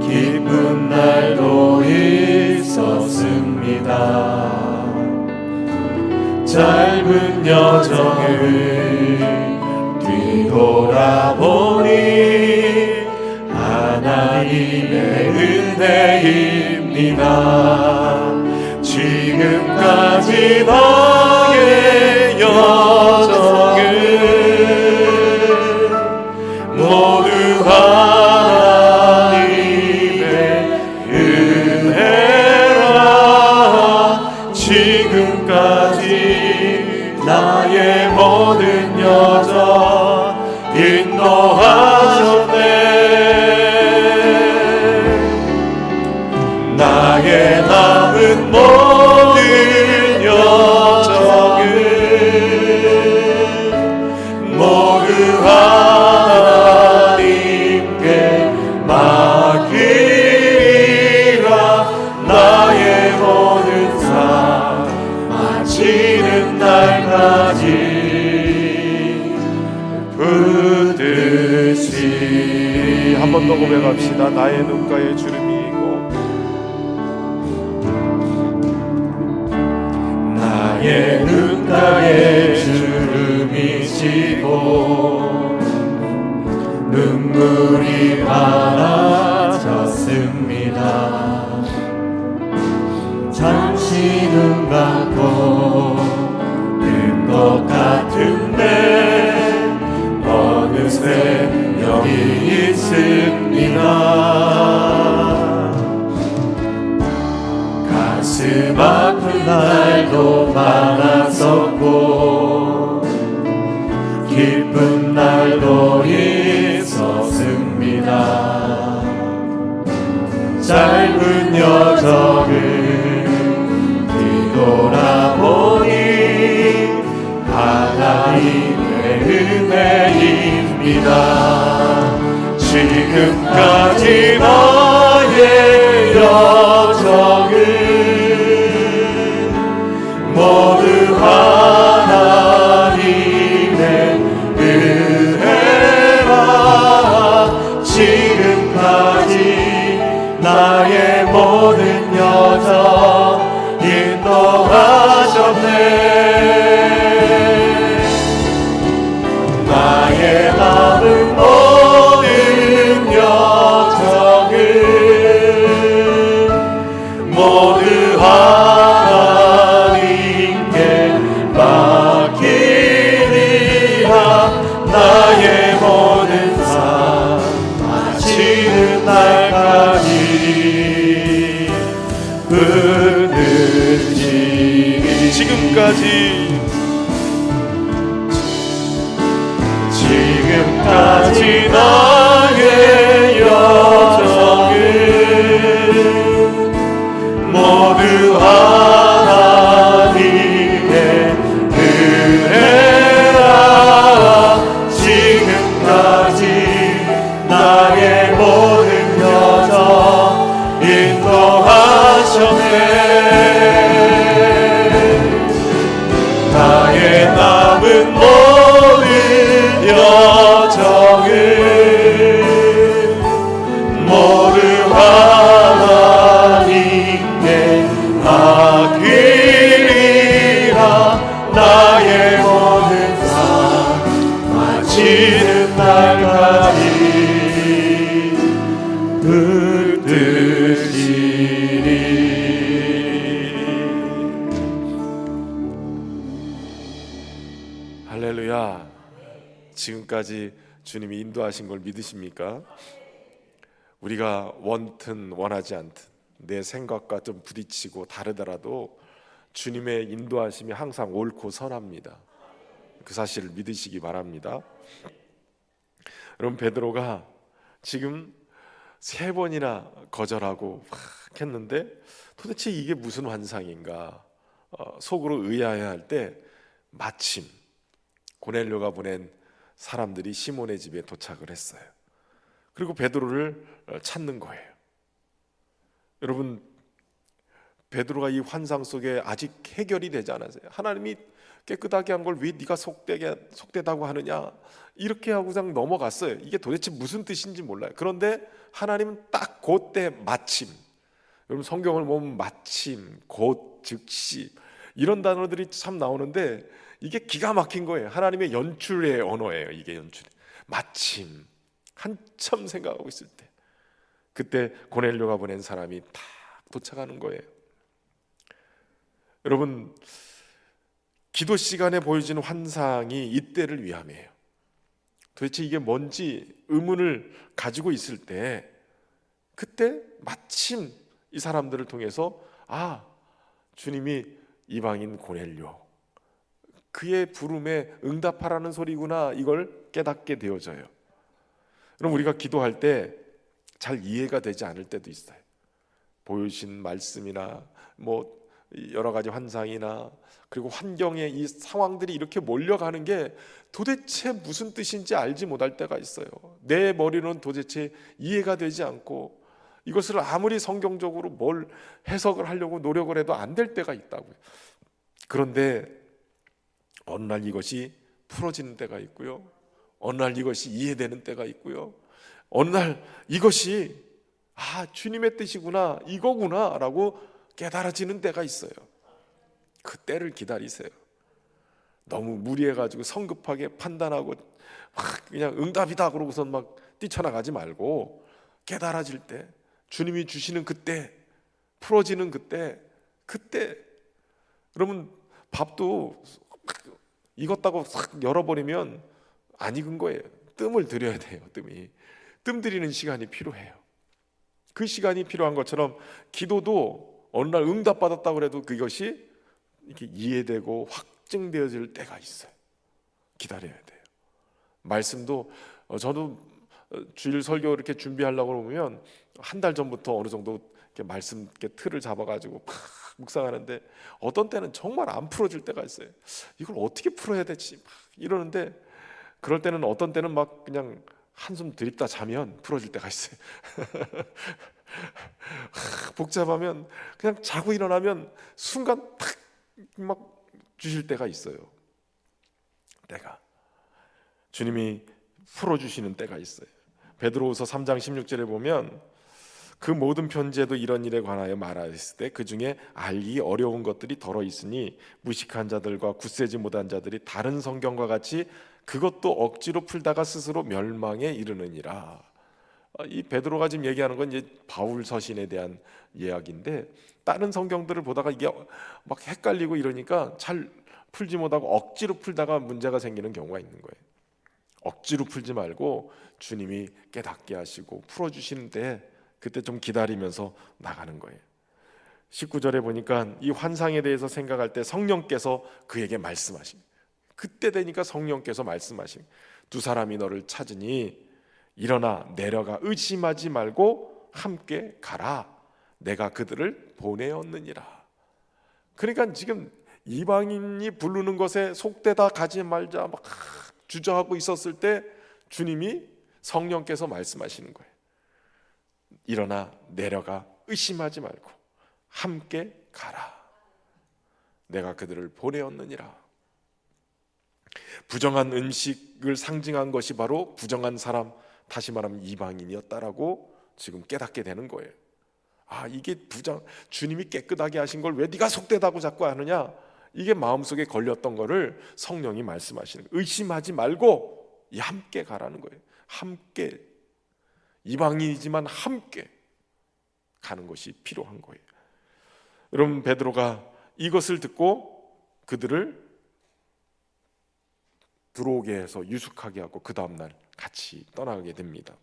기쁜 날도 있었습니다. 짧은 여정을 뒤돌아보니 하나님의 은혜입니다. 지금까지 나의 여정을 모두 하나님의 은혜라. 지금까지 나의 모든 여정 인도하셨네. 나의 남은 모든 여정을 모두 하나님께 맡기리라. 나의 모든 삶 마치는 날까지 붙듯이. 한 번 더 고백합시다. 나의 눈가에 주름이고 나의 눈가에 주름이 지고 눈물이 많아졌습니다. 잠시 눈 감고 든 것 같은데 어느새 여기 있습니다. 가슴 아픈 날도 많았었고 기쁜 날도 있었습니다. 짧은 여정을 뒤돌아보니 하나님의 은혜입니다. 지금까지 나의 여정을 모두 하나님의 은혜라. 지금까지 나의 모든 여정 인도하셨네. 나의 남은 모든 여정을 모두 하나님께 맡기리라. 나의 모든 삶 마치는 날까지 붙들리리. 지금까지 나의 여정을 모두 하나님의 은혜라. 지금까지 나의 모든 여정 인도하셨네. 나의 남은 모든 여정을 모두 하나님께 맡기리라. 나의 모든 삶 마치는 날까지 붙드시리. 할렐루야. 지금까지 주님이 인도하신 걸 믿으십니까? 우리가 원튼 원하지 않든 내 생각과 좀 부딪히고 다르더라도 주님의 인도하심이 항상 옳고 선합니다. 그 사실을 믿으시기 바랍니다. 여러분, 베드로가 지금 3번이나 거절하고 막 했는데 도대체 이게 무슨 환상인가 속으로 의아해할 때 마침 고넬료가 보낸 사람들이 시몬의 집에 도착을 했어요. 그리고 베드로를 찾는 거예요. 여러분, 베드로가 이 환상 속에 아직 해결이 되지 않았어요. 하나님이 깨끗하게 한 걸 왜 네가 속되다고 하느냐, 이렇게 하고 그냥 넘어갔어요. 이게 도대체 무슨 뜻인지 몰라요. 그런데 하나님은 딱 그때 마침, 여러분 성경을 보면 마침, 곧, 즉시 이런 단어들이 참 나오는데 이게 기가 막힌 거예요. 하나님의 연출의 언어예요. 이게 연출. 마침 한참 생각하고 있을 때 그때 고넬료가 보낸 사람이 딱 도착하는 거예요. 여러분, 기도 시간에 보여지는 환상이 이때를 위함이에요. 도대체 이게 뭔지 의문을 가지고 있을 때 그때 마침 이 사람들을 통해서 주님이 이방인 고넬료, 그의 부름에 응답하라는 소리구나, 이걸 깨닫게 되어져요. 그럼 우리가 기도할 때 잘 이해가 되지 않을 때도 있어요. 보여주신 말씀이나 뭐 여러 가지 환상이나 그리고 환경에 이 상황들이 이렇게 몰려가는 게 도대체 무슨 뜻인지 알지 못할 때가 있어요. 내 머리로는 도대체 이해가 되지 않고 이것을 아무리 성경적으로 뭘 해석을 하려고 노력을 해도 안 될 때가 있다고요. 그런데 어느 날 이것이 풀어지는 때가 있고요, 어느 날 이것이 이해되는 때가 있고요, 어느 날 이것이 주님의 뜻이구나, 이거구나 라고 깨달아지는 때가 있어요. 그 때를 기다리세요. 너무 무리해가지고 성급하게 판단하고 막 그냥 응답이다 그러고선 막 뛰쳐나가지 말고 깨달아질 때, 주님이 주시는 그때, 풀어지는 그때 여러분, 밥도 익었다고 싹 열어버리면 안 익은 거예요. 뜸을 들여야 돼요. 뜸 들이는 시간이 필요해요. 그 시간이 필요한 것처럼 기도도 어느 날 응답받았다고 해도 그것이 이렇게 이해되고 확증되어질 때가 있어요. 기다려야 돼요. 말씀도 저도 주일 설교 이렇게 준비하려고 보면 한 달 전부터 어느 정도 이렇게 말씀 이렇게 틀을 잡아가지고 막 묵상하는데 어떤 때는 정말 안 풀어질 때가 있어요. 이걸 어떻게 풀어야 되지? 막 이러는데 그럴 때는 어떤 때는 막 그냥 한숨 들이다 자면 풀어질 때가 있어요. 복잡하면 그냥 자고 일어나면 순간 탁 막 주실 때가 있어요. 때가 주님이 풀어주시는 때가 있어요. 베드로후서 3장 16절에 보면 그 모든 편지에도 이런 일에 관하여 말하였을 때 그 중에 알기 어려운 것들이 덜어 있으니 무식한 자들과 굳세지 못한 자들이 다른 성경과 같이 그것도 억지로 풀다가 스스로 멸망에 이르느니라. 이 베드로가 지금 얘기하는 건 이제 바울 서신에 대한 이야기인데, 다른 성경들을 보다가 이게 막 헷갈리고 이러니까 잘 풀지 못하고 억지로 풀다가 문제가 생기는 경우가 있는 거예요. 억지로 풀지 말고 주님이 깨닫게 하시고 풀어주시는데 그때 좀 기다리면서 나가는 거예요. 19절에 보니까 이 환상에 대해서 생각할 때 성령께서 그에게 말씀하신, 그때 되니까 성령께서 말씀하신, 두 사람이 너를 찾으니 일어나 내려가 의심하지 말고 함께 가라. 내가 그들을 보내었느니라. 그러니까 지금 이방인이 부르는 것에 속되다 가지 말자 막 주저하고 있었을 때 주님이 성령께서 말씀하시는 거예요. 일어나 내려가 의심하지 말고 함께 가라. 내가 그들을 보내었느니라. 부정한 음식을 상징한 것이 바로 부정한 사람, 다시 말하면 이방인이었다라고 지금 깨닫게 되는 거예요. 이게 주님이 깨끗하게 하신 걸 왜 네가 속되다고 자꾸 하느냐, 이게 마음속에 걸렸던 거를 성령이 말씀하시는 거예요. 의심하지 말고 함께 가라는 거예요. 함께, 이방인이지만 함께 가는 것이 필요한 거예요. 여러분, 베드로가 이것을 듣고 그들을 들어오게 해서 유숙하게 하고 그 다음날 같이 떠나게 됩니다.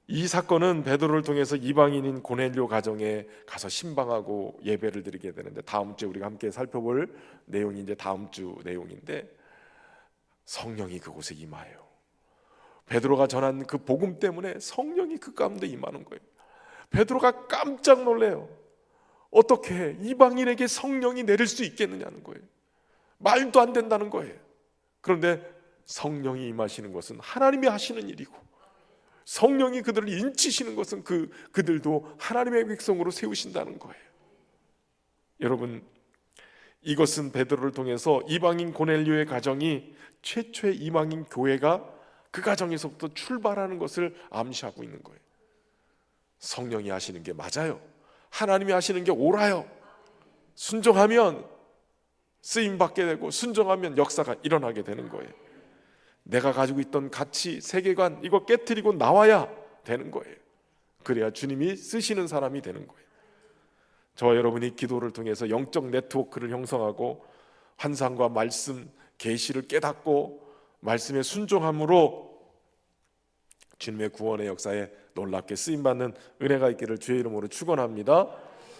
이 사건은 베드로를 통해서 이방인인 고넬료 가정에 가서 신방하고 예배를 드리게 되는데, 다음 주에 우리가 함께 살펴볼 내용이 이제 다음 주 내용인데, 성령이 그곳에 임하여 베드로가 전한 그 복음 때문에 성령이 그 가운데 임하는 거예요. 베드로가 깜짝 놀래요. 어떻게 이방인에게 성령이 내릴 수 있겠느냐는 거예요. 말도 안 된다는 거예요. 그런데 성령이 임하시는 것은 하나님이 하시는 일이고, 성령이 그들을 인치시는 것은 그들도 하나님의 백성으로 세우신다는 거예요. 여러분, 이것은 베드로를 통해서 이방인 고넬료의 가정이 최초의 이방인 교회가 그 가정에서부터 출발하는 것을 암시하고 있는 거예요. 성령이 하시는 게 맞아요. 하나님이 하시는 게 옳아요. 순종하면 쓰임받게 되고 순종하면 역사가 일어나게 되는 거예요. 내가 가지고 있던 가치, 세계관 이거 깨트리고 나와야 되는 거예요. 그래야 주님이 쓰시는 사람이 되는 거예요. 저와 여러분이 기도를 통해서 영적 네트워크를 형성하고 환상과 말씀, 계시를 깨닫고 말씀에 순종함으로 주님의 구원의 역사에 놀랍게 쓰임받는 은혜가 있기를 주의 이름으로 축원합니다.